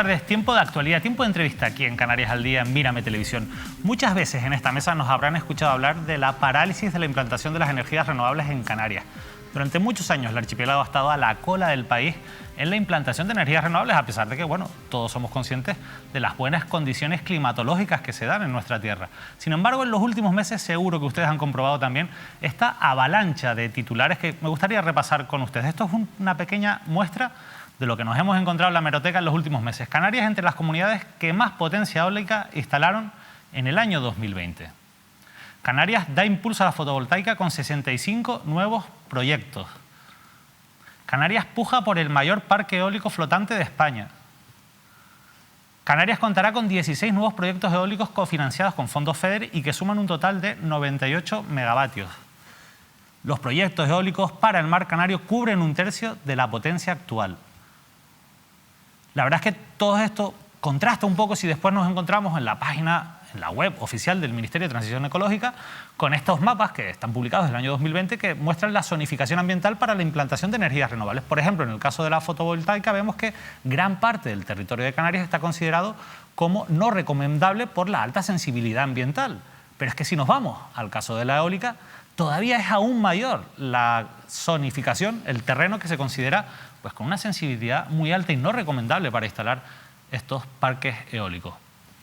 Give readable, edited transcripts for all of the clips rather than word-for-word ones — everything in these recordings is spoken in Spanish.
tardes. Tiempo de actualidad, tiempo de entrevista aquí en Canarias al Día, en Mírame Televisión. Muchas veces en esta mesa nos habrán escuchado hablar de la parálisis de la implantación de las energías renovables en Canarias. Durante muchos años el archipiélago ha estado a la cola del país en la implantación de energías renovables, a pesar de que, bueno, todos somos conscientes de las buenas condiciones climatológicas que se dan en nuestra tierra. Sin embargo, en los últimos meses, seguro que ustedes han comprobado también esta avalancha de titulares que me gustaría repasar con ustedes. Esto es una pequeña muestra de lo que nos hemos encontrado en la hemeroteca en los últimos meses. Canarias entre las comunidades que más potencia eólica instalaron en el año 2020. Canarias da impulso a la fotovoltaica con 65 nuevos proyectos. Canarias puja por el mayor parque eólico flotante de España. Canarias contará con 16 nuevos proyectos eólicos cofinanciados con fondos FEDER y que suman un total de 98 megavatios. Los proyectos eólicos para el mar Canario cubren un tercio de la potencia actual. La verdad es que todo esto contrasta un poco si después nos encontramos en la página, en la web oficial del Ministerio de Transición Ecológica, con estos mapas que están publicados en el año 2020 que muestran la zonificación ambiental para la implantación de energías renovables. Por ejemplo, en el caso de la fotovoltaica vemos que gran parte del territorio de Canarias está considerado como no recomendable por la alta sensibilidad ambiental. Pero es que si nos vamos al caso de la eólica, todavía es aún mayor la zonificación, el terreno que se considera pues con una sensibilidad muy alta y no recomendable para instalar estos parques eólicos.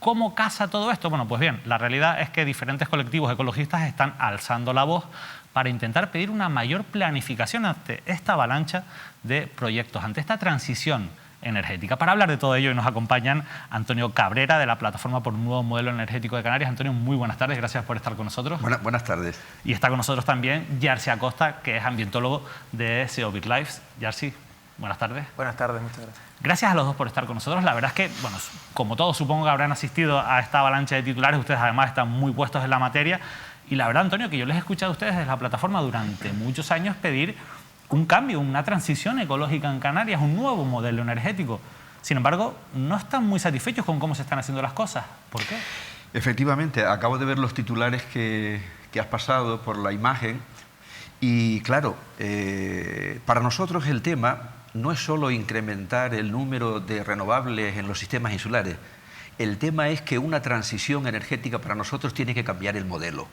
¿Cómo casa todo esto? Bueno, pues bien, la realidad es que diferentes colectivos ecologistas están alzando la voz para intentar pedir una mayor planificación ante esta avalancha de proyectos, ante esta transición energética. Para hablar de todo ello nos acompañan Antonio Cabrera, de la Plataforma por un Nuevo Modelo Energético de Canarias. Antonio, muy buenas tardes, gracias por estar con nosotros. Buenas tardes. Y está con nosotros también Yarsi Acosta, que es ambientólogo de SEO Big Lives. Yarsi, buenas tardes. Buenas tardes, muchas gracias. Gracias a los dos por estar con nosotros. La verdad es que, bueno, como todos supongo que habrán asistido a esta avalancha de titulares, ustedes además están muy puestos en la materia. Y la verdad, Antonio, que yo les he escuchado a ustedes desde la plataforma durante muchos años pedir un cambio, una transición ecológica en Canarias, un nuevo modelo energético. Sin embargo, no están muy satisfechos con cómo se están haciendo las cosas. ¿Por qué? Efectivamente, acabo de ver los titulares que has pasado por la imagen y, claro, para nosotros el tema no es solo incrementar el número de renovables en los sistemas insulares. El tema es que una transición energética para nosotros tiene que cambiar el modelo.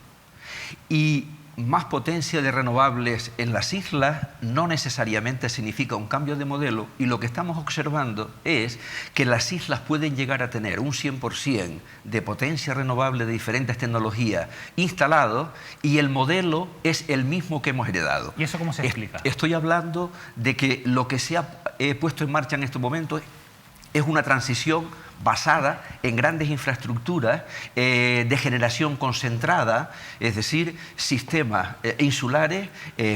Y más potencia de renovables en las islas no necesariamente significa un cambio de modelo, y lo que estamos observando es que las islas pueden llegar a tener un 100% de potencia renovable de diferentes tecnologías instalado y el modelo es el mismo que hemos heredado. ¿Y eso cómo se explica? Estoy hablando de que lo que se ha puesto en marcha en estos momentos es una transición basada en grandes infraestructuras de generación concentrada, es decir, sistemas insulares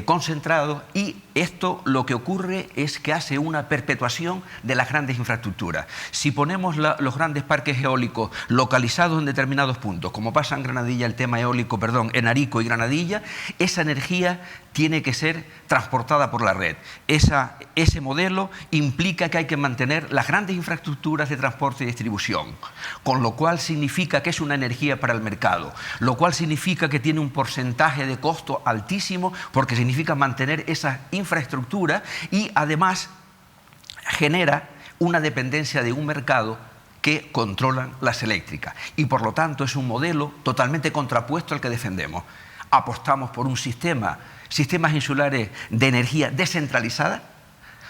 concentrados, y esto lo que ocurre es que hace una perpetuación de las grandes infraestructuras. Si ponemos los grandes parques eólicos localizados en determinados puntos, como pasa en Granadilla, el tema eólico, perdón, en Arico y Granadilla, esa energía tiene que ser transportada por la red. Ese modelo implica que hay que mantener las grandes infraestructuras de transporte y distribución, con lo cual significa que es una energía para el mercado, lo cual significa que tiene un porcentaje de costo altísimo, porque significa mantener esas infraestructuras y además genera una dependencia de un mercado que controlan las eléctricas, y por lo tanto es un modelo totalmente contrapuesto al que defendemos. Apostamos por un sistemas insulares de energía descentralizada,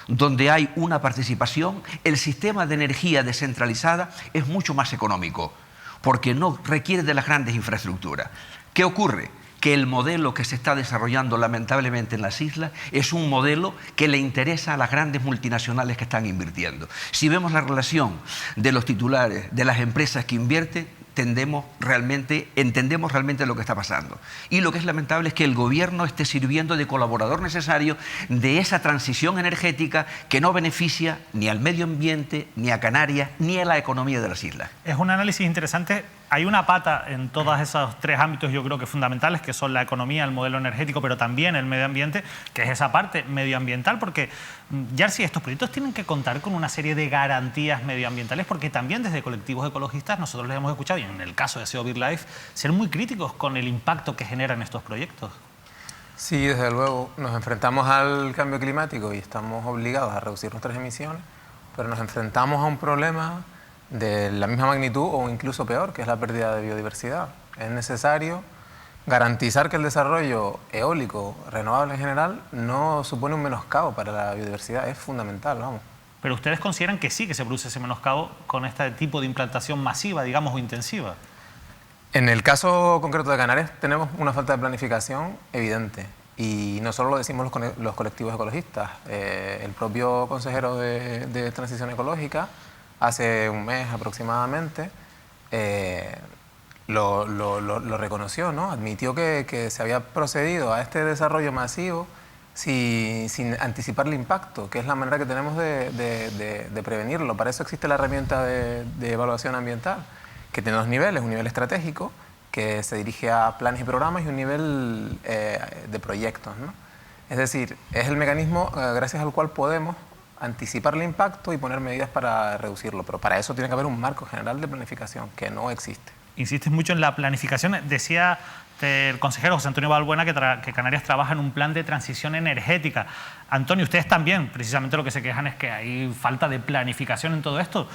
donde hay una participación. El sistema de energía descentralizada es mucho más económico, porque no requiere de las grandes infraestructuras. ¿Qué ocurre? Que el modelo que se está desarrollando lamentablemente en las islas es un modelo que le interesa a las grandes multinacionales que están invirtiendo. Si vemos la relación de los titulares de las empresas que invierten, entendemos realmente lo que está pasando. Y lo que es lamentable es que el gobierno esté sirviendo de colaborador necesario de esa transición energética que no beneficia ni al medio ambiente, ni a Canarias, ni a la economía de las islas. Es un análisis interesante. Hay una pata en todos esos tres ámbitos, yo creo que fundamentales, que son la economía, el modelo energético, pero también el medio ambiente, que es esa parte medioambiental, porque, Yarsi, estos proyectos tienen que contar con una serie de garantías medioambientales, porque también desde colectivos ecologistas nosotros les hemos escuchado, y en el caso de SEO Big Life, ser muy críticos con el impacto que generan estos proyectos. Sí, desde luego, nos enfrentamos al cambio climático y estamos obligados a reducir nuestras emisiones, pero nos enfrentamos a un problema de la misma magnitud o incluso peor, que es la pérdida de biodiversidad. Es necesario garantizar que el desarrollo eólico renovable en general no supone un menoscabo para la biodiversidad. Es fundamental, vamos. Pero ustedes consideran que sí, que se produce ese menoscabo con este tipo de implantación masiva, digamos, o intensiva. En el caso concreto de Canarias tenemos una falta de planificación evidente. Y no solo lo decimos los colectivos ecologistas. El propio consejero de Transición Ecológica, hace un mes aproximadamente, lo reconoció, ¿no? Admitió que se había procedido a este desarrollo masivo sin anticipar el impacto, que es la manera que tenemos de prevenirlo. Para eso existe la herramienta de evaluación ambiental, que tiene dos niveles: un nivel estratégico, que se dirige a planes y programas, y un nivel de proyectos, ¿no? Es decir, es el mecanismo gracias al cual podemos anticipar el impacto y poner medidas para reducirlo, pero para eso tiene que haber un marco general de planificación, que no existe. Insistes mucho en la planificación. Decía el consejero José Antonio Balbuena que Canarias trabaja en un plan de transición energética. Antonio, ustedes también, precisamente lo que se quejan es que hay falta de planificación en todo esto.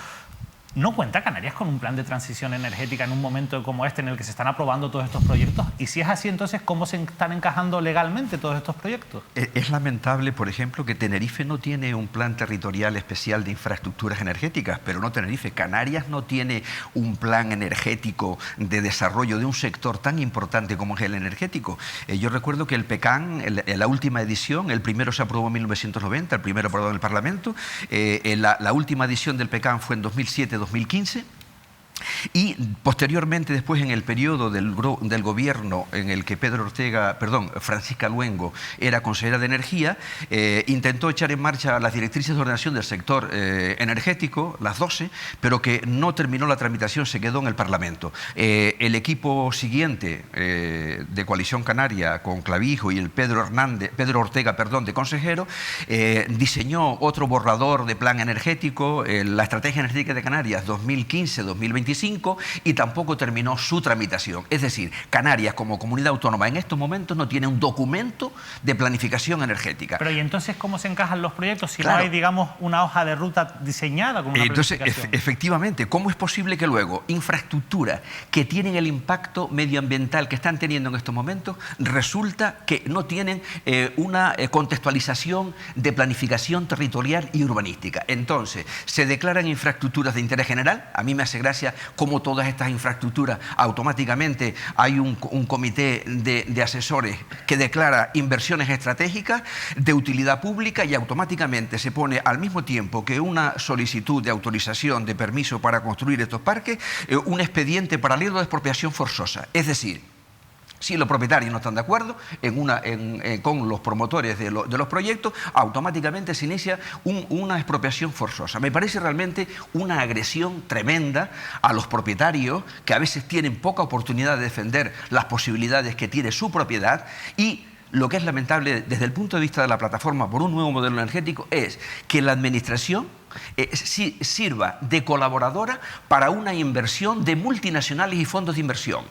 ¿No cuenta Canarias con un plan de transición energética en un momento como este en el que se están aprobando todos estos proyectos? Y si es así, entonces, ¿cómo se están encajando legalmente todos estos proyectos? Es lamentable, por ejemplo, que Tenerife no tiene un plan territorial especial de infraestructuras energéticas, pero no Tenerife. Canarias no tiene un plan energético de desarrollo de un sector tan importante como es el energético. Yo recuerdo que el PECAN, en la última edición, el primero se aprobó en 1990, el primero aprobado en el Parlamento, la última edición del PECAN fue en 2007-2015, y posteriormente, después, en el periodo del gobierno en el que Francisca Luengo era consejera de Energía, intentó echar en marcha las directrices de ordenación del sector energético, las 12, pero que no terminó la tramitación, se quedó en el Parlamento. El equipo siguiente de Coalición Canaria, con Clavijo y el Pedro Ortega, de consejero, diseñó otro borrador de plan energético, la Estrategia Energética de Canarias 2015-2025, y tampoco terminó su tramitación. Es decir, Canarias como comunidad autónoma en estos momentos no tiene un documento de planificación energética. Pero ¿y entonces cómo se encajan los proyectos si Claro. no hay, digamos, una hoja de ruta diseñada con una Entonces, planificación? efectivamente, ¿cómo es posible que luego infraestructuras que tienen el impacto medioambiental que están teniendo en estos momentos, resulta que no tienen una contextualización de planificación territorial y urbanística? Entonces, se declaran infraestructuras de interés general. A mí me hace gracia cómo todas estas infraestructuras, automáticamente hay un comité de asesores que declara inversiones estratégicas de utilidad pública, y automáticamente se pone al mismo tiempo que una solicitud de autorización de permiso para construir estos parques, un expediente paralelo de expropiación forzosa. Es decir, si los propietarios no están de acuerdo con los promotores de los proyectos, automáticamente se inicia una expropiación forzosa. Me parece realmente una agresión tremenda a los propietarios, que a veces tienen poca oportunidad de defender las posibilidades que tiene su propiedad. Y lo que es lamentable desde el punto de vista de la plataforma por un nuevo modelo energético es que la administración sirva de colaboradora para una inversión de multinacionales y fondos de inversión.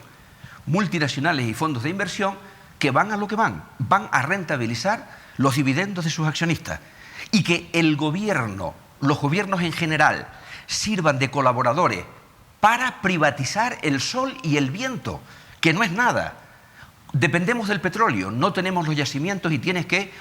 Multinacionales y fondos de inversión que van a lo que van a rentabilizar los dividendos de sus accionistas, y que el gobierno, los gobiernos en general, sirvan de colaboradores para privatizar el sol y el viento, que no es nada. Dependemos del petróleo, no tenemos los yacimientos y tienes que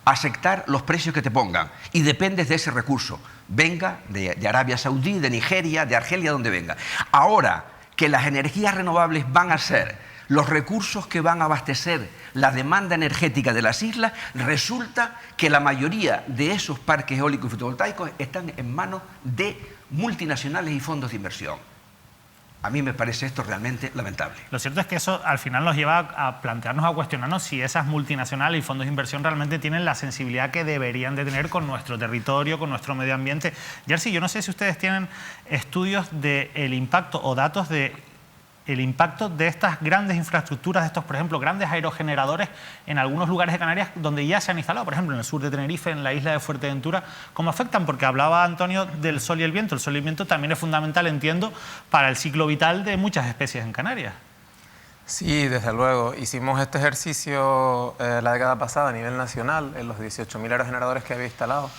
aceptar los precios que te pongan, y dependes de ese recurso, venga de Arabia Saudí, de Nigeria, de Argelia, donde venga. Ahora que las energías renovables van a ser los recursos que van a abastecer la demanda energética de las islas, resulta que la mayoría de esos parques eólicos y fotovoltaicos están en manos de multinacionales y fondos de inversión. A mí me parece esto realmente lamentable. Lo cierto es que eso al final nos lleva a plantearnos, a cuestionarnos si esas multinacionales y fondos de inversión realmente tienen la sensibilidad que deberían de tener con nuestro territorio, con nuestro medio ambiente. Jerzy, yo no sé si ustedes tienen estudios del impacto o datos de el impacto de estas grandes infraestructuras, de estos, por ejemplo, grandes aerogeneradores en algunos lugares de Canarias donde ya se han instalado, por ejemplo, en el sur de Tenerife, en la isla de Fuerteventura. ¿Cómo afectan? Porque hablaba Antonio del sol y el viento. El sol y el viento también es fundamental, entiendo, para el ciclo vital de muchas especies en Canarias. Sí, desde luego. Hicimos este ejercicio la década pasada a nivel nacional, en los 18.000 aerogeneradores que había instalado.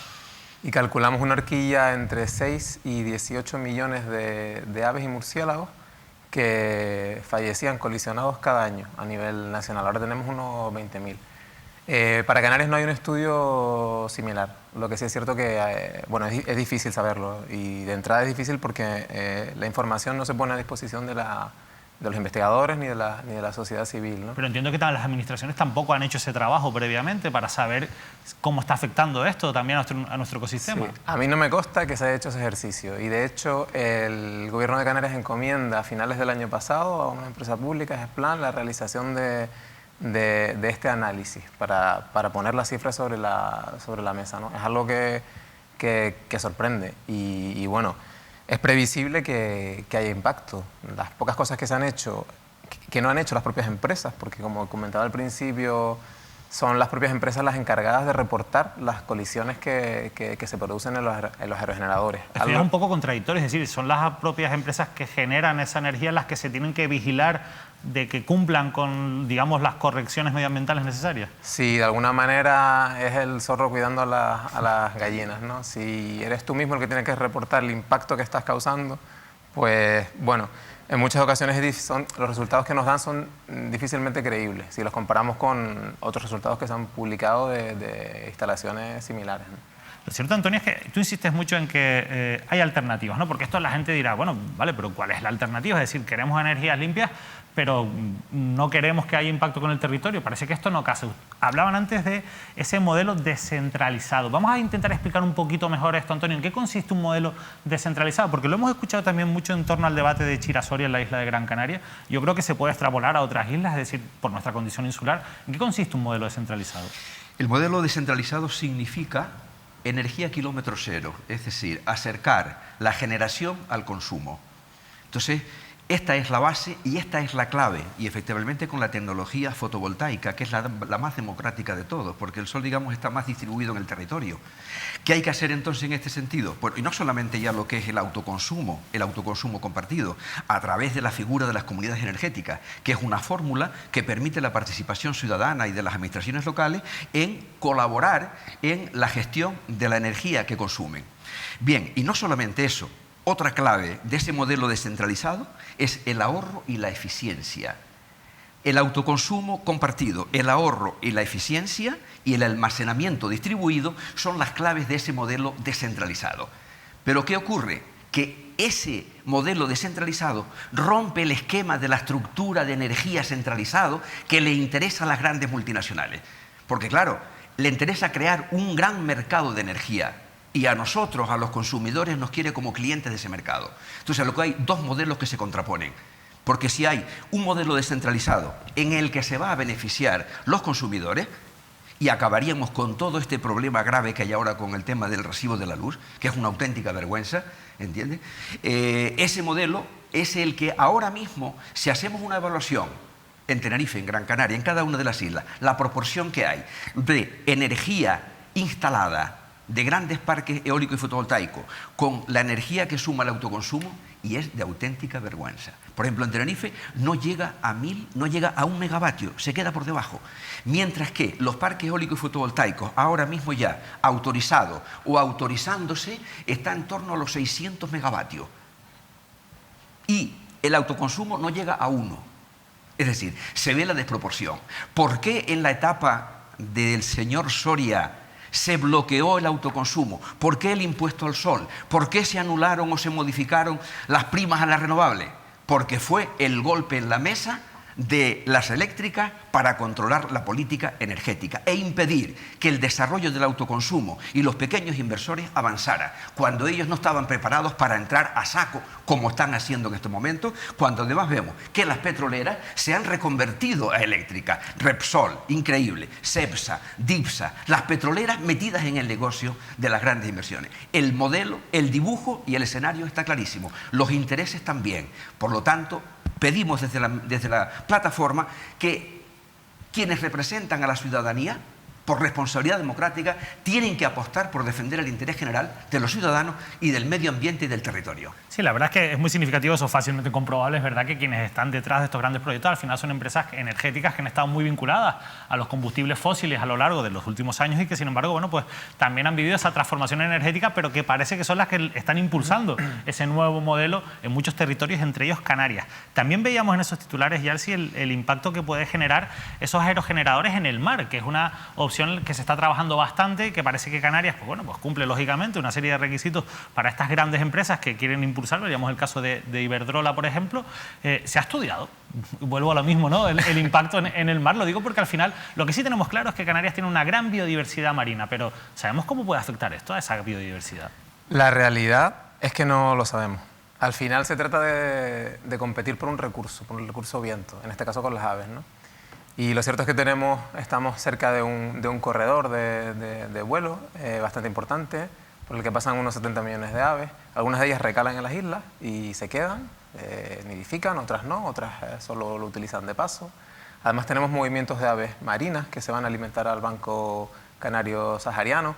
y calculamos una horquilla entre 6 y 18 millones de aves y murciélagos que fallecían colisionados cada año a nivel nacional. Ahora tenemos unos 20.000. Para Canarias no hay un estudio similar. Lo que sí es cierto que bueno, es difícil saberlo, y de entrada es difícil porque la información no se pone a disposición de los investigadores ni de la sociedad civil, ¿no? Pero entiendo que las administraciones tampoco han hecho ese trabajo previamente para saber cómo está afectando esto también a nuestro ecosistema. Sí. A mí no me consta que se haya hecho ese ejercicio, y de hecho el Gobierno de Canarias encomienda a finales del año pasado a una empresa pública, Gesplan, la realización de este análisis para poner las cifras sobre la mesa, ¿no? Es algo que sorprende, y bueno, es previsible que haya impacto. Las pocas cosas que se han hecho, que no han hecho las propias empresas, porque como comentaba al principio, son las propias empresas las encargadas de reportar las colisiones que se producen en los aerogeneradores. Esto es un poco contradictorio, es decir, son las propias empresas que generan esa energía las que se tienen que vigilar de que cumplan con, digamos, las correcciones medioambientales necesarias. Sí, de alguna manera es el zorro cuidando a las gallinas, ¿no? Si eres tú mismo el que tiene que reportar el impacto que estás causando, pues bueno, en muchas ocasiones los resultados que nos dan son difícilmente creíbles si los comparamos con otros resultados que se han publicado de instalaciones similares, ¿no? Lo cierto, Antonio, es que tú insistes mucho en que hay alternativas, ¿no? Porque esto la gente dirá, bueno, vale, pero ¿cuál es la alternativa? Es decir, queremos energías limpias, pero no queremos que haya impacto con el territorio. Parece que esto no casa. Hablaban antes de ese modelo descentralizado. Vamos a intentar explicar un poquito mejor esto, Antonio. ¿En qué consiste un modelo descentralizado? Porque lo hemos escuchado también mucho en torno al debate de Chirasoria en la isla de Gran Canaria. Yo creo que se puede extrapolar a otras islas, es decir, por nuestra condición insular. ¿En qué consiste un modelo descentralizado? El modelo descentralizado significa energía kilómetro cero, es decir, acercar la generación al consumo. Entonces, esta es la base y esta es la clave, y efectivamente con la tecnología fotovoltaica, que es la más democrática de todos, porque el sol, digamos, está más distribuido en el territorio. ¿Qué hay que hacer entonces en este sentido? Pues, y no solamente ya lo que es el autoconsumo compartido, a través de la figura de las comunidades energéticas, que es una fórmula que permite la participación ciudadana y de las administraciones locales en colaborar en la gestión de la energía que consumen. Bien, y no solamente eso. Otra clave de ese modelo descentralizado es el ahorro y la eficiencia. El autoconsumo compartido, el ahorro y la eficiencia y el almacenamiento distribuido son las claves de ese modelo descentralizado. Pero ¿qué ocurre? Que ese modelo descentralizado rompe el esquema de la estructura de energía centralizado que le interesa a las grandes multinacionales. Porque claro, le interesa crear un gran mercado de energía, y a nosotros, a los consumidores, nos quiere como clientes de ese mercado. Entonces, lo que hay dos modelos que se contraponen. Porque si hay un modelo descentralizado en el que se va a beneficiar los consumidores, y acabaríamos con todo este problema grave que hay ahora con el tema del recibo de la luz, que es una auténtica vergüenza, ¿entiendes? Ese modelo es el que ahora mismo, si hacemos una evaluación en Tenerife, en Gran Canaria, en cada una de las islas, la proporción que hay de energía instalada de grandes parques eólicos y fotovoltaicos con la energía que suma el autoconsumo, y es de auténtica vergüenza. Por ejemplo, en Tenerife no llega a 1000, no llega a 1 megavatio, se queda por debajo. Mientras que los parques eólicos y fotovoltaicos, ahora mismo ya autorizados o autorizándose, está en torno a los 600 megavatios. Y el autoconsumo no llega a 1. Es decir, se ve la desproporción. ¿Por qué en la etapa del señor Soria se bloqueó el autoconsumo? ¿Por qué el impuesto al sol? ¿Por qué se anularon o se modificaron las primas a las renovables? Porque fue el golpe en la mesa de las eléctricas para controlar la política energética e impedir que el desarrollo del autoconsumo y los pequeños inversores avanzara, cuando ellos no estaban preparados para entrar a saco, como están haciendo en estos momentos, cuando además vemos que las petroleras se han reconvertido a eléctricas. Repsol, increíble, Cepsa, Dipsa, las petroleras metidas en el negocio de las grandes inversiones. El modelo, el dibujo y el escenario está clarísimo, los intereses también. Por lo tanto, pedimos desde la plataforma que quienes representan a la ciudadanía por responsabilidad democrática, tienen que apostar por defender el interés general de los ciudadanos y del medio ambiente y del territorio. Sí, la verdad es que es muy significativo, eso fácilmente comprobable. Es verdad que quienes están detrás de estos grandes proyectos al final son empresas energéticas que han estado muy vinculadas a los combustibles fósiles a lo largo de los últimos años y que, sin embargo, bueno, pues también han vivido esa transformación energética, pero que parece que son las que están impulsando ese nuevo modelo en muchos territorios, entre ellos Canarias. También veíamos en esos titulares, Yarsi, el impacto que puede generar esos aerogeneradores en el mar, que es una opción que se está trabajando bastante y que parece que Canarias pues cumple lógicamente una serie de requisitos para estas grandes empresas que quieren impulsar. Veríamos el caso de Iberdrola, por ejemplo. Se ha estudiado, vuelvo a lo mismo, ¿no? El impacto en el mar. Lo digo porque al final lo que sí tenemos claro es que Canarias tiene una gran biodiversidad marina, pero ¿sabemos cómo puede afectar esto a esa biodiversidad? La realidad es que no lo sabemos. Al final se trata de competir por un recurso viento, en este caso con las aves, ¿no? Y lo cierto es que estamos cerca de un corredor de vuelo bastante importante, por el que pasan unos 70 millones de aves. Algunas de ellas recalan en las islas y se quedan, nidifican, otras no, otras solo lo utilizan de paso. Además tenemos movimientos de aves marinas que se van a alimentar al Banco Canario Sahariano.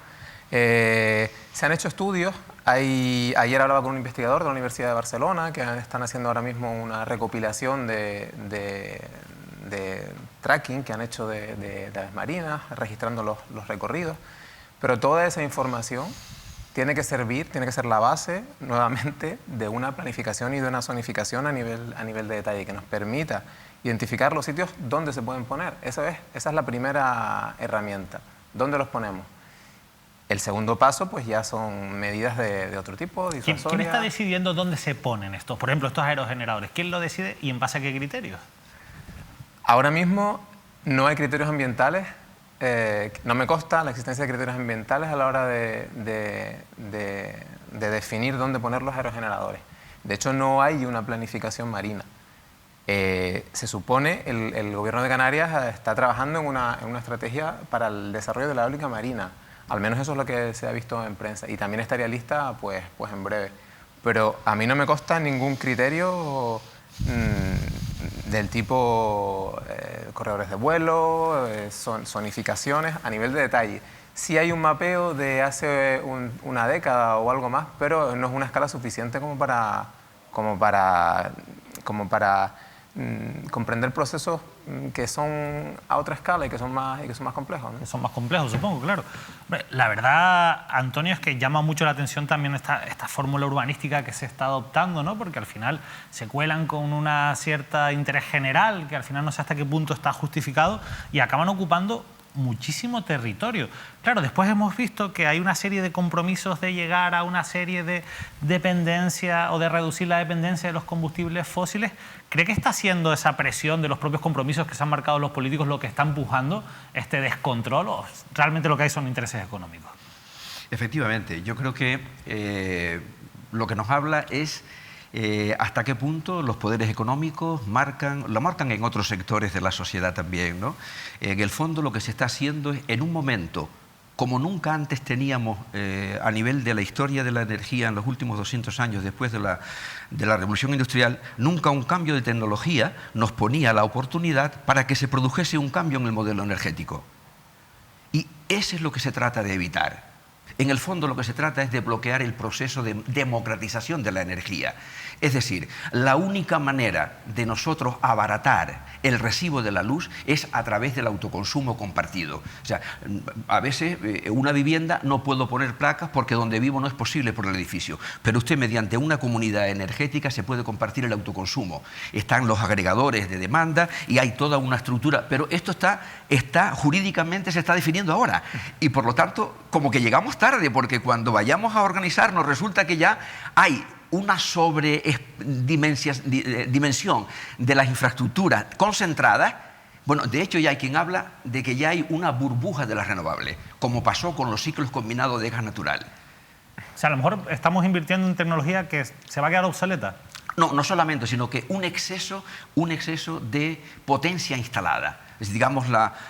Se han hecho estudios. Ayer hablaba con un investigador de la Universidad de Barcelona que están haciendo ahora mismo una recopilación de tracking que han hecho de aves marinas, registrando los recorridos. Pero toda esa información tiene que ser la base nuevamente de una planificación y de una zonificación a nivel de detalle que nos permita identificar los sitios donde se pueden poner. Esa es la primera herramienta. ¿Dónde los ponemos? El segundo paso, pues ya son medidas de otro tipo, disuasorias. ¿Quién está decidiendo dónde se ponen estos, por ejemplo, estos aerogeneradores? ¿Quién lo decide y en base a qué criterios? Ahora mismo no hay criterios ambientales. No me consta la existencia de criterios ambientales a la hora de definir dónde poner los aerogeneradores. De hecho, no hay una planificación marina. Se supone el Gobierno de Canarias está trabajando en una estrategia para el desarrollo de la eólica marina. Al menos eso es lo que se ha visto en prensa. Y también estaría lista pues en breve. Pero a mí no me consta ningún criterio del tipo corredores de vuelo, zonificaciones a nivel de detalle. Sí hay un mapeo de hace una década o algo más, pero no es una escala suficiente como para comprender procesos que son a otra escala y que son más complejos, ¿no? Que son más complejos, supongo, claro. La verdad, Antonio, es que llama mucho la atención también esta fórmula urbanística que se está adoptando, ¿no? Porque al final se cuelan con una cierta interés general que al final no sé hasta qué punto está justificado y acaban ocupando muchísimo territorio. Claro, después hemos visto que hay una serie de compromisos de llegar a una serie de dependencia o de reducir la dependencia de los combustibles fósiles. ¿Cree que está siendo esa presión de los propios compromisos que se han marcado los políticos lo que está empujando este descontrol o realmente lo que hay son intereses económicos? Efectivamente, yo creo que lo que nos habla es hasta qué punto los poderes económicos lo marcan en otros sectores de la sociedad también, ¿no? En el fondo lo que se está haciendo es, en un momento como nunca antes teníamos a nivel de la historia de la energía en los últimos 200 años después de la revolución industrial, nunca un cambio de tecnología nos ponía la oportunidad para que se produjese un cambio en el modelo energético. Y eso es lo que se trata de evitar. En el fondo lo que se trata es de bloquear el proceso de democratización de la energía. Es decir, la única manera de nosotros abaratar el recibo de la luz es a través del autoconsumo compartido. O sea, a veces una vivienda no puedo poner placas porque donde vivo no es posible por el edificio, pero usted mediante una comunidad energética se puede compartir el autoconsumo. Están los agregadores de demanda y hay toda una estructura, pero esto está jurídicamente se está definiendo ahora y por lo tanto como que llegamos tarde porque cuando vayamos a organizarnos resulta que ya hay una dimensión de las infraestructuras concentradas. Bueno, de hecho ya hay quien habla de que ya hay una burbuja de las renovables, como pasó con los ciclos combinados de gas natural. O sea, a lo mejor estamos invirtiendo en tecnología que se va a quedar obsoleta. No solamente, sino que un exceso de potencia instalada. Digamos,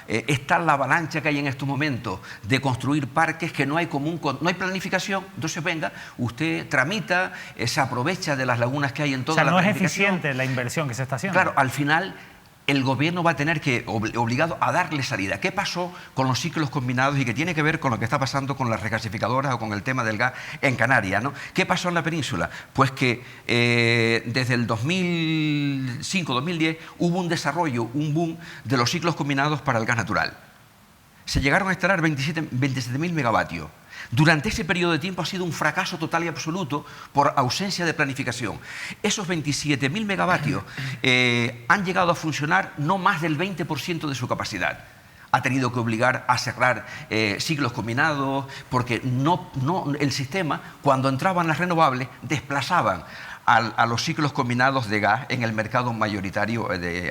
está la avalancha que hay en estos momentos de construir parques que no hay planificación. Entonces, venga, usted tramita, se aprovecha de las lagunas que hay en toda la planificación. O sea, no es eficiente la inversión que se está haciendo. Claro, al final el gobierno va a tener que, obligado a darle salida. ¿Qué pasó con los ciclos combinados y que tiene que ver con lo que está pasando con las regasificadoras o con el tema del gas en Canarias, ¿no? ¿Qué pasó en la península? Pues que desde el 2005-2010 hubo un desarrollo, un boom de los ciclos combinados para el gas natural. Se llegaron a instalar 27.000 megavatios. Durante ese periodo de tiempo ha sido un fracaso total y absoluto por ausencia de planificación. Esos 27.000 megavatios han llegado a funcionar no más del 20% de su capacidad. Ha tenido que obligar a cerrar ciclos combinados porque el sistema, cuando entraban las renovables, desplazaban a los ciclos combinados de gas en el mercado mayoritario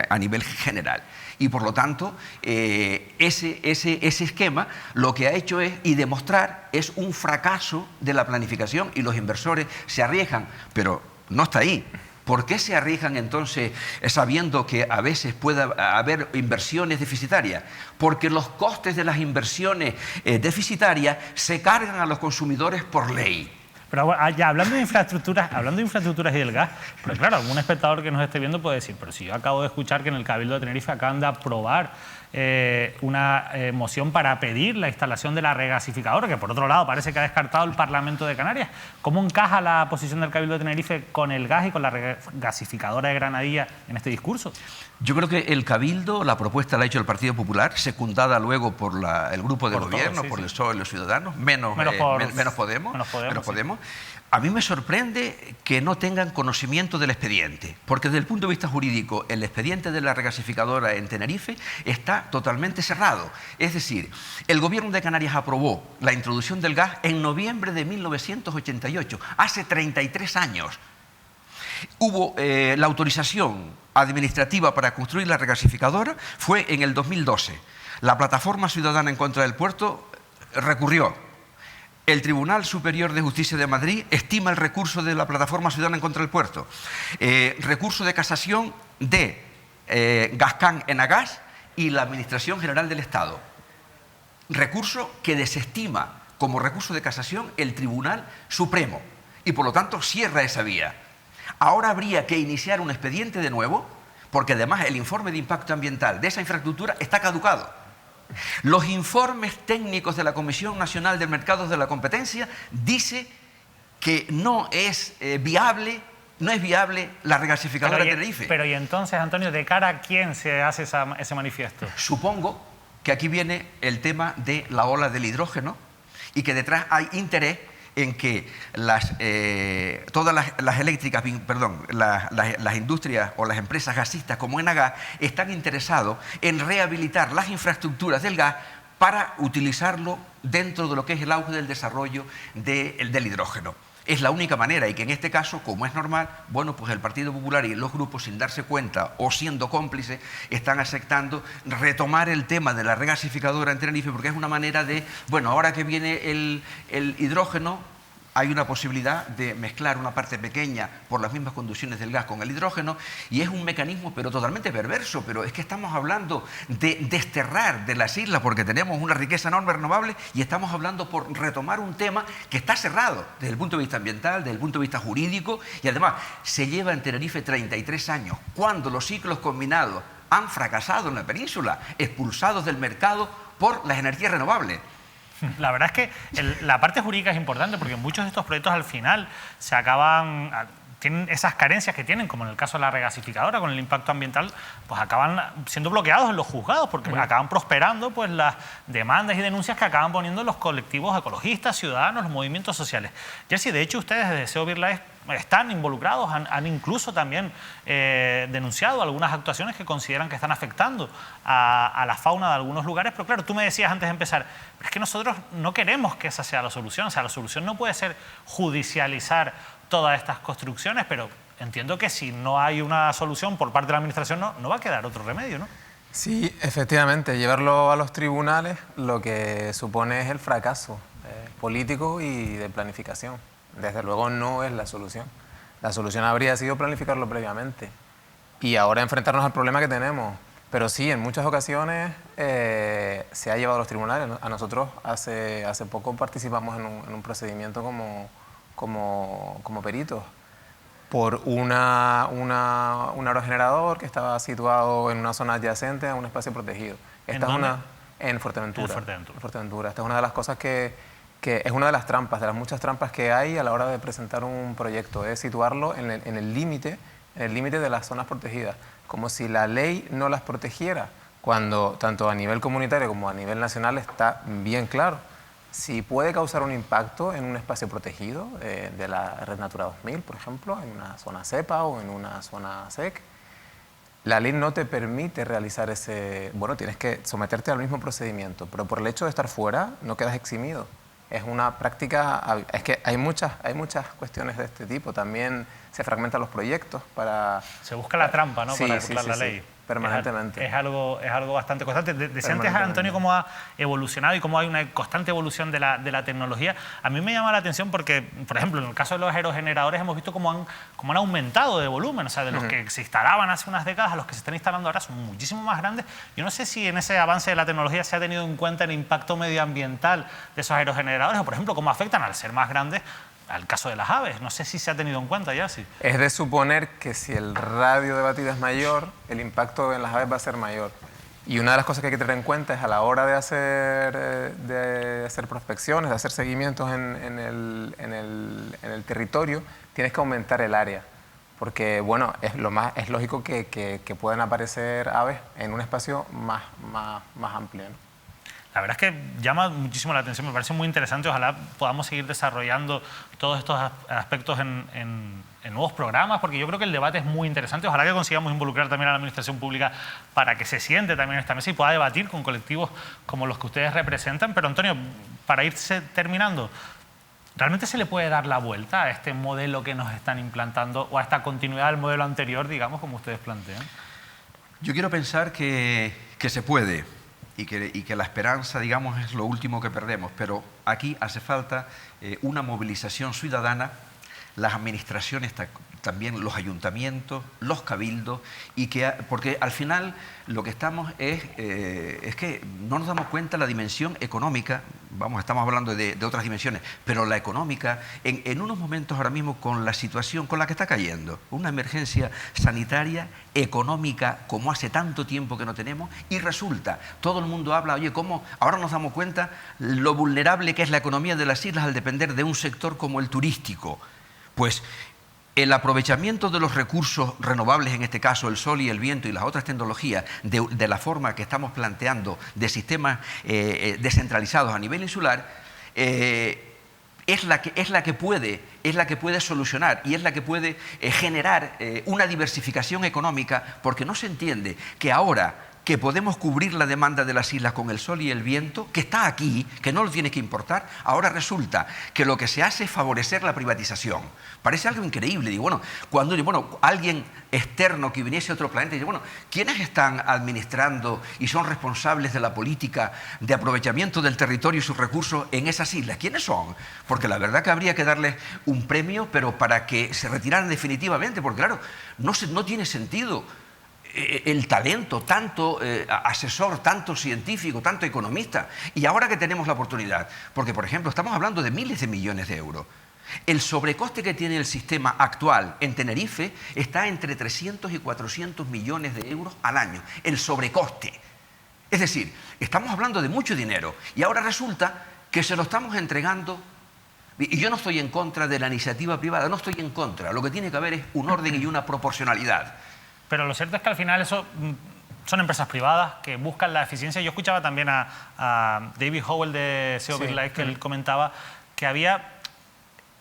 a nivel general. Y por lo tanto, ese esquema lo que ha hecho es demostrar es un fracaso de la planificación y los inversores se arriesgan, pero no está ahí. ¿Por qué se arriesgan entonces sabiendo que a veces puede haber inversiones deficitarias? Porque los costes de las inversiones deficitarias se cargan a los consumidores por ley. Pero ya hablando de infraestructuras y del gas, pues claro, algún espectador que nos esté viendo puede decir, pero si yo acabo de escuchar que en el Cabildo de Tenerife acaban de aprobar una moción para pedir la instalación de la regasificadora, que por otro lado parece que ha descartado el Parlamento de Canarias. ¿Cómo encaja la posición del Cabildo de Tenerife con el gas y con la regasificadora de Granadilla en este discurso? Yo creo que el Cabildo, la propuesta la ha hecho el Partido Popular, secundada luego por el grupo de gobierno, por el PSOE y los Ciudadanos, menos Podemos. A mí me sorprende que no tengan conocimiento del expediente, porque desde el punto de vista jurídico, el expediente de la regasificadora en Tenerife está totalmente cerrado. Es decir, el Gobierno de Canarias aprobó la introducción del gas en noviembre de 1988, hace 33 años. Hubo la autorización administrativa para construir la regasificadora, fue en el 2012. La Plataforma Ciudadana en contra del puerto recurrió. El Tribunal Superior de Justicia de Madrid estima el recurso de la Plataforma Ciudadana en contra del puerto. Recurso de casación de Gascán Enagas y la Administración General del Estado. Recurso que desestima como recurso de casación el Tribunal Supremo y por lo tanto cierra esa vía. Ahora habría que iniciar un expediente de nuevo porque además el informe de impacto ambiental de esa infraestructura está caducado. Los informes técnicos de la Comisión Nacional de Mercados de la Competencia dice que no es viable la regasificadora de Tenerife. Pero y entonces, Antonio, ¿de cara a quién se hace ese manifiesto? Supongo que aquí viene el tema de la ola del hidrógeno y que detrás hay interés en que todas las eléctricas, las industrias o las empresas gasistas como Enagas están interesados en rehabilitar las infraestructuras del gas para utilizarlo dentro de lo que es el auge del desarrollo del hidrógeno. Es la única manera y que en este caso, como es normal, bueno, pues el Partido Popular y los grupos sin darse cuenta o siendo cómplices están aceptando retomar el tema de la regasificadora en Tenerife porque es una manera de, bueno, ahora que viene el hidrógeno, hay una posibilidad de mezclar una parte pequeña por las mismas conducciones del gas con el hidrógeno y es un mecanismo pero totalmente perverso, pero es que estamos hablando de desterrar de las islas porque tenemos una riqueza enorme renovable y estamos hablando por retomar un tema que está cerrado desde el punto de vista ambiental, desde el punto de vista jurídico y además se lleva en Tenerife 33 años cuando los ciclos combinados han fracasado en la península, expulsados del mercado por las energías renovables. La verdad es que la parte jurídica es importante porque muchos de estos proyectos al final tienen esas carencias que tienen, como en el caso de la regasificadora, con el impacto ambiental, pues acaban siendo bloqueados en los juzgados porque acaban prosperando pues las demandas y denuncias que acaban poniendo los colectivos ecologistas, ciudadanos, los movimientos sociales. Jersey, de hecho, ustedes desde SEO BirdLife están involucrados, han incluso también denunciado algunas actuaciones que consideran que están afectando a la fauna de algunos lugares, pero claro, tú me decías antes de empezar, pero es que nosotros no queremos que esa sea la solución, o sea, la solución no puede ser judicializar todas estas construcciones, pero entiendo que si no hay una solución por parte de la Administración no va a quedar otro remedio, ¿no? Sí, efectivamente, llevarlo a los tribunales lo que supone es el fracaso político y de planificación. Desde luego no es la solución. La solución habría sido planificarlo previamente y ahora enfrentarnos al problema que tenemos. Pero sí, en muchas ocasiones se ha llevado a los tribunales. A nosotros hace poco participamos en un procedimiento como peritos. por un aerogenerador que estaba situado en una zona adyacente a un espacio protegido. ¿En dónde? En Fuerteventura. En Fuerteventura. En Fuerteventura. Esta es una de las cosas que es una de las trampas, de las muchas trampas que hay a la hora de presentar un proyecto, es situarlo en el límite de las zonas protegidas, como si la ley no las protegiera, cuando tanto a nivel comunitario como a nivel nacional está bien claro. Si puede causar un impacto en un espacio protegido de la Red Natura 2000, por ejemplo, en una zona CEPA o en una zona SEC, la ley no te permite realizar ese... Bueno, tienes que someterte al mismo procedimiento, pero por el hecho de estar fuera no quedas eximido. Es una práctica... Es que hay muchas cuestiones de este tipo. También se fragmentan los proyectos para... Se busca la trampa, ¿no? Sí, para sí, burlar sí, la sí. ley. Permanentemente. Es algo bastante constante. Decía antes, Antonio, cómo ha evolucionado y cómo hay una constante evolución de la tecnología. A mí me llama la atención porque, por ejemplo, en el caso de los aerogeneradores hemos visto cómo han aumentado de volumen. O sea, de los que se instalaban hace unas décadas a los que se están instalando ahora son muchísimo más grandes. Yo no sé si en ese avance de la tecnología se ha tenido en cuenta el impacto medioambiental de esos aerogeneradores o, por ejemplo, cómo afectan al ser más grandes al caso de las aves. No sé si se ha tenido en cuenta ya, sí. Es de suponer que si el radio de batida es mayor, el impacto en las aves va a ser mayor. Y una de las cosas que hay que tener en cuenta es a la hora de hacer prospecciones, de hacer seguimientos en el territorio, tienes que aumentar el área. Porque, bueno, es lógico que puedan aparecer aves en un espacio más amplio, ¿no? La verdad es que llama muchísimo la atención, me parece muy interesante. Ojalá podamos seguir desarrollando todos estos aspectos en nuevos programas, porque yo creo que el debate es muy interesante. Ojalá que consigamos involucrar también a la administración pública para que se siente también en esta mesa y pueda debatir con colectivos como los que ustedes representan. Pero, Antonio, para irse terminando, ¿realmente se le puede dar la vuelta a este modelo que nos están implantando o a esta continuidad del modelo anterior, digamos, como ustedes plantean? Yo quiero pensar que se puede. Y que la esperanza, digamos, es lo último que perdemos, pero aquí hace falta una movilización ciudadana, las administraciones también, los ayuntamientos, los cabildos, porque al final lo que estamos es que no nos damos cuenta la dimensión económica, estamos hablando de otras dimensiones, pero la económica, en unos momentos ahora mismo con la situación con la que está cayendo, una emergencia sanitaria, económica, como hace tanto tiempo que no tenemos, y resulta, todo el mundo habla, oye, ¿cómo? Ahora nos damos cuenta lo vulnerable que es la economía de las islas al depender de un sector como el turístico. Pues el aprovechamiento de los recursos renovables, en este caso el sol y el viento y las otras tecnologías, de la forma que estamos planteando de sistemas descentralizados a nivel insular, es la que puede solucionar y es la que puede generar una diversificación económica, porque no se entiende que ahora que podemos cubrir la demanda de las islas con el sol y el viento, que está aquí, que no lo tiene que importar, ahora resulta que lo que se hace es favorecer la privatización. Parece algo increíble. Digo, cuando alguien externo que viniese a otro planeta, dice, ¿quiénes están administrando y son responsables de la política de aprovechamiento del territorio y sus recursos en esas islas? ¿Quiénes son? Porque la verdad que habría que darles un premio, pero para que se retiraran definitivamente, porque claro, no tiene sentido el talento, tanto asesor, tanto científico, tanto economista. Y ahora que tenemos la oportunidad, porque por ejemplo estamos hablando de miles de millones de euros, el sobrecoste que tiene el sistema actual en Tenerife está entre 300 y 400 millones de euros al año, el sobrecoste. Es decir, estamos hablando de mucho dinero y ahora resulta que se lo estamos entregando. Y yo no estoy en contra de la iniciativa privada, no estoy en contra. Lo que tiene que haber es un orden y una proporcionalidad. Pero lo cierto es que al final eso son empresas privadas que buscan la eficiencia. Yo escuchaba también a David Howell de SEO Big Life, que él comentaba que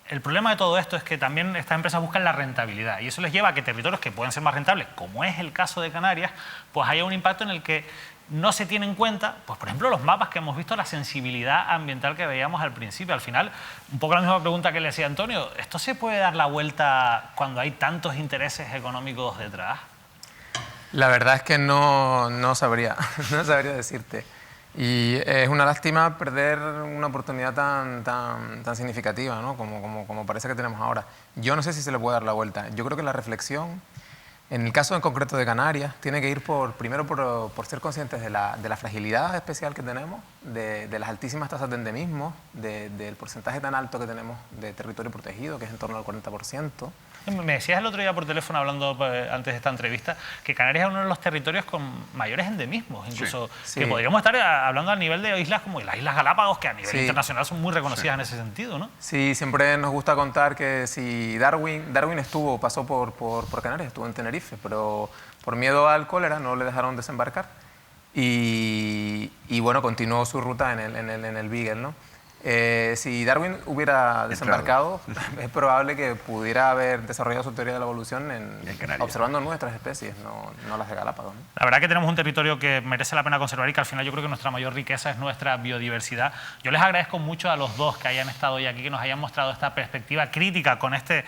el problema de todo esto es que también estas empresas buscan la rentabilidad y eso les lleva a que territorios que pueden ser más rentables, como es el caso de Canarias, pues haya un impacto en el que no se tiene en cuenta, pues por ejemplo, los mapas que hemos visto, la sensibilidad ambiental que veíamos al principio. Al final, un poco la misma pregunta que le hacía Antonio, ¿esto se puede dar la vuelta cuando hay tantos intereses económicos detrás? La verdad es que no sabría, no sabría decirte. Y es una lástima perder una oportunidad tan significativa, ¿no? como parece que tenemos ahora. Yo no sé si se le puede dar la vuelta. Yo creo que la reflexión En el caso en concreto de Canarias, tiene que ir primero por ser conscientes de la fragilidad especial que tenemos, de las altísimas tasas de endemismo, del porcentaje tan alto que tenemos de territorio protegido, que es en torno al 40%. Me decías el otro día por teléfono, hablando antes de esta entrevista, que Canarias es uno de los territorios con mayores endemismos, incluso Sí. que podríamos estar hablando a nivel de islas como las Islas Galápagos, que a nivel Sí. internacional son muy reconocidas en ese sentido, ¿no? Sí, siempre nos gusta contar que si Darwin pasó por Canarias, estuvo en Tenerife, pero por miedo al cólera no le dejaron desembarcar y bueno, continuó su ruta en el Beagle, ¿no? Si Darwin hubiera desembarcado, es probable que pudiera haber desarrollado su teoría de la evolución observando nuestras especies, no las de Galápagos, ¿no? La verdad que tenemos un territorio que merece la pena conservar y que al final yo creo que nuestra mayor riqueza es nuestra biodiversidad. Yo les agradezco mucho a los dos que hayan estado hoy aquí, que nos hayan mostrado esta perspectiva crítica con esta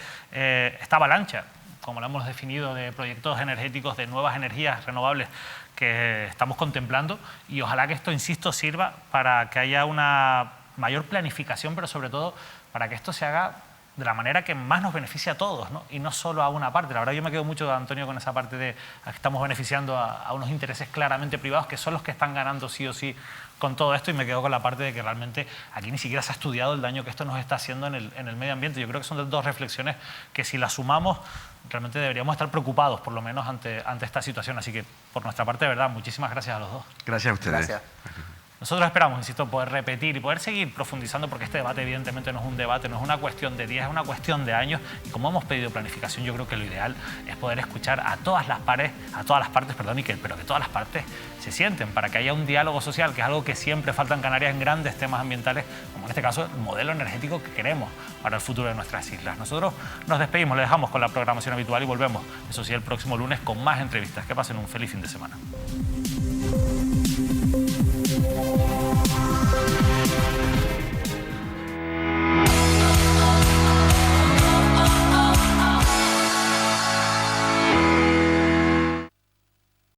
avalancha, como lo hemos definido, de proyectos energéticos, de nuevas energías renovables que estamos contemplando, y ojalá que esto, insisto, sirva para que haya una mayor planificación, pero sobre todo para que esto se haga de la manera que más nos beneficia a todos, ¿no? Y no solo a una parte. La verdad yo me quedo mucho, Antonio, con esa parte de que estamos beneficiando a unos intereses claramente privados, que son los que están ganando sí o sí con todo esto, y me quedo con la parte de que realmente aquí ni siquiera se ha estudiado el daño que esto nos está haciendo en el medio ambiente. Yo creo que son dos reflexiones que, si las sumamos, realmente deberíamos estar preocupados, por lo menos ante esta situación. Así que, por nuestra parte, de verdad, muchísimas gracias a los dos. Gracias a ustedes. Gracias. Nosotros esperamos, insisto, poder repetir y poder seguir profundizando, porque este debate evidentemente no es un debate, no es una cuestión de días, es una cuestión de años, y como hemos pedido planificación, yo creo que lo ideal es poder escuchar a todas las partes, pero que todas las partes se sienten, para que haya un diálogo social, que es algo que siempre falta en Canarias en grandes temas ambientales, como en este caso el modelo energético que queremos para el futuro de nuestras islas. Nosotros nos despedimos, le dejamos con la programación habitual y volvemos, eso sí, el próximo lunes con más entrevistas. Que pasen un feliz fin de semana.